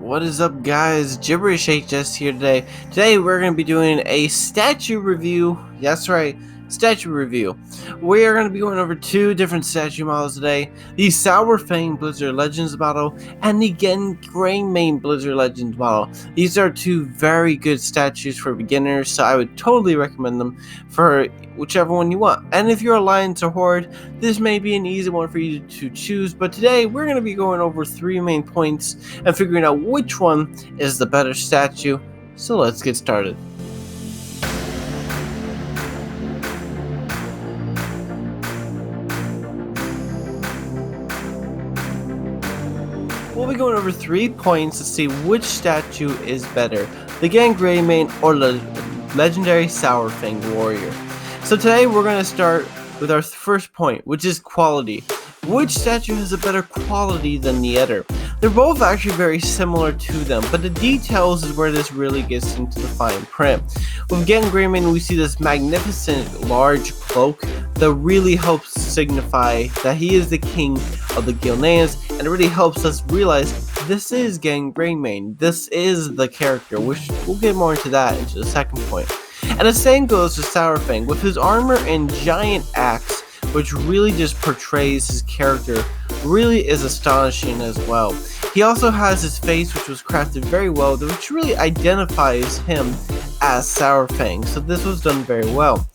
What is up, guys? Gibberish HS here today. Today we're going to be doing a statue review. That's right, statue review. We are going to be going over two different statue models today. The Saurfang Blizzard Legends model and the Genn Greymane Blizzard Legends model. These are two very good statues for beginners, so I would totally recommend them for whichever one you want. And if you're Alliance or Horde, this may be an easy one for you to choose, but today we're going to be going over three main points and figuring out which one is the better statue. So let's get started. We'll be going over 3 points to see which statue is better, the Genn Greymane or the legendary Saurfang warrior. So today we're going to start with our first point, which is quality. Which statue has a better quality than the other? They're both actually very similar to them, but the details is where this really gets into the fine print. With Genn Greymane, we see this magnificent large cloak that really helps signify that he is the king of the Gilneas, and it really helps us realize this is Genn Greymane. This is the character, which we'll get more into that into the second point. And the same goes to Saurfang with his armor and giant axe, which really just portrays his character, really is astonishing as well. He also has his face, which was crafted very well, which really identifies him as Saurfang, so this was done very well.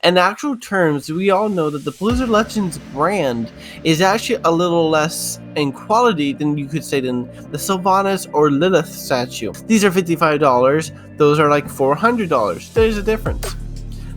In actual terms, we all know that the Blizzard Legends brand is actually a little less in quality than you could say than the Sylvanas or Lilith statue. These are $55, those are like $400. There's a difference.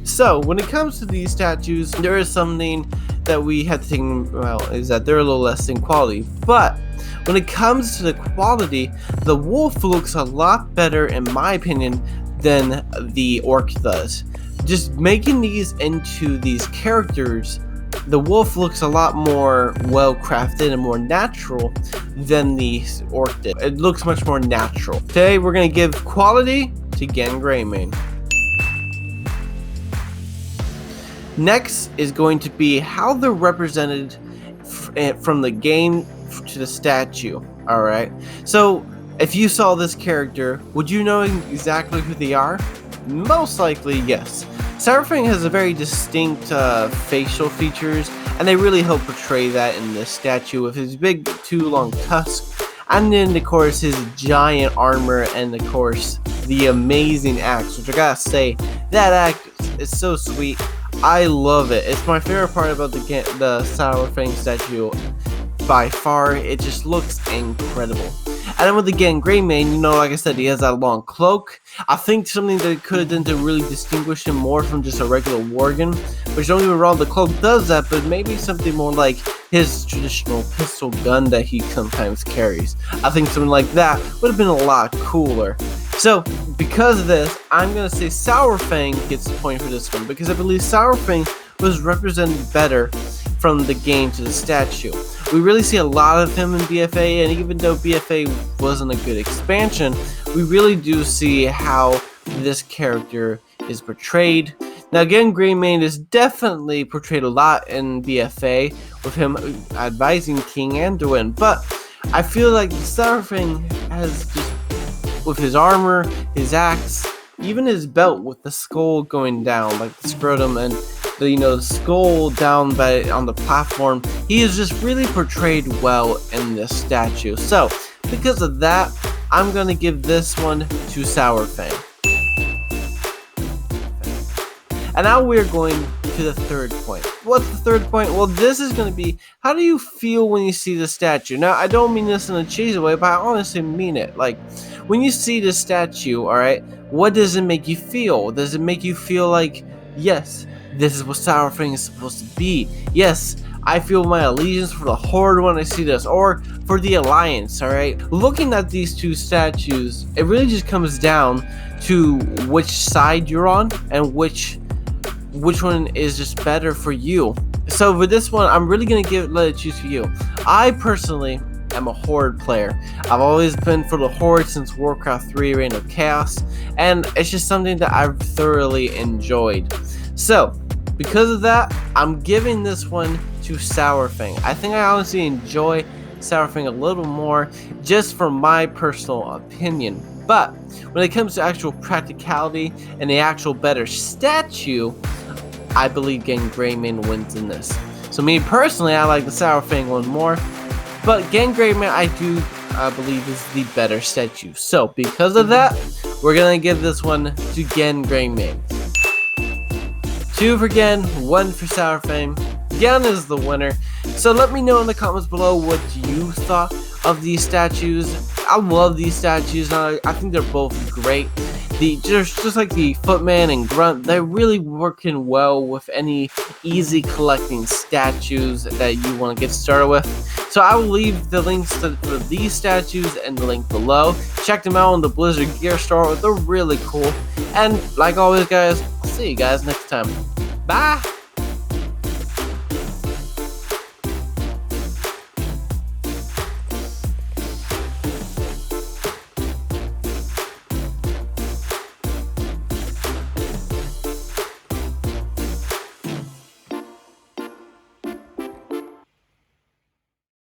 So when it comes to these statues, there is something that we have to think about, is that they're a little less in quality. But when it comes to the quality, the wolf looks a lot better in my opinion than the orc does. Just making these into these characters, the wolf looks a lot more well crafted and more natural than the orc did. It looks much more natural. Today we're going to give quality to Genn Greymane. Next is going to be how they're represented from the game to the statue. Alright, so if you saw this character, would you know exactly who they are? Most likely, yes. Saurfang has a very distinct facial features, and they really help portray that in this statue with his big two long tusks, and then of course his giant armor, and of course the amazing axe, which I gotta say, that axe is so sweet. I love it. It's my favorite part about the Saurfang statue by far. It just looks incredible. And then with the Genn Greymane, you know, like I said, he has that long cloak. I think something that it could have done to really distinguish him more from just a regular worgen, which don't get me wrong, the cloak does that, but maybe something more like his traditional pistol gun that he sometimes carries. I think something like that would have been a lot cooler. So, because of this, I'm going to say Saurfang gets the point for this one, because I believe Saurfang was represented better from the game to the statue. We really see a lot of him in BFA, and even though BFA wasn't a good expansion, we really do see how this character is portrayed. Now, Genn Greymane is definitely portrayed a lot in BFA, with him advising King Anduin, but I feel like Saurfang has just, with his armor, his axe, even his belt with the skull going down, like the scrotum and the skull down on the platform, he is just really portrayed well in this statue. So because of that, I'm gonna give this one to Saurfang. And now we're going to the third point. What's the third point? Well, this is going to be, how do you feel when you see the statue? Now, I don't mean this in a cheesy way, but I honestly mean it. Like, when you see the statue, alright, what does it make you feel? Does it make you feel like, yes, this is what Saurfang is supposed to be? Yes, I feel my allegiance for the Horde when I see this, or for the Alliance, alright? Looking at these two statues, it really just comes down to which side you're on, and which one is just better for you. So with this one, I'm really gonna let it choose for you. I personally am a Horde player. I've always been for the Horde since Warcraft 3 Reign of Chaos, and it's just something that I've thoroughly enjoyed. So because of that, I'm giving this one to Saurfang. I think I honestly enjoy Saurfang a little more, just from my personal opinion. But when it comes to actual practicality and the actual better statue, I believe Genn Greymane wins in this. So me personally, I like the Saurfang one more, but Genn Greymane I do believe is the better statue. So because of that, we're gonna give this one to Genn Greymane. 2 for Genn, 1 for Saurfang. Genn is the winner. So let me know in the comments below what you thought of these statues. I love these statues. I think they're both great. Just like the Footman and Grunt, they're really working well with any easy collecting statues that you want to get started with. So I will leave the links for these statues in the link below. Check them out on the Blizzard Gear Store. They're really cool. And like always, guys, I'll see you guys next time. Bye!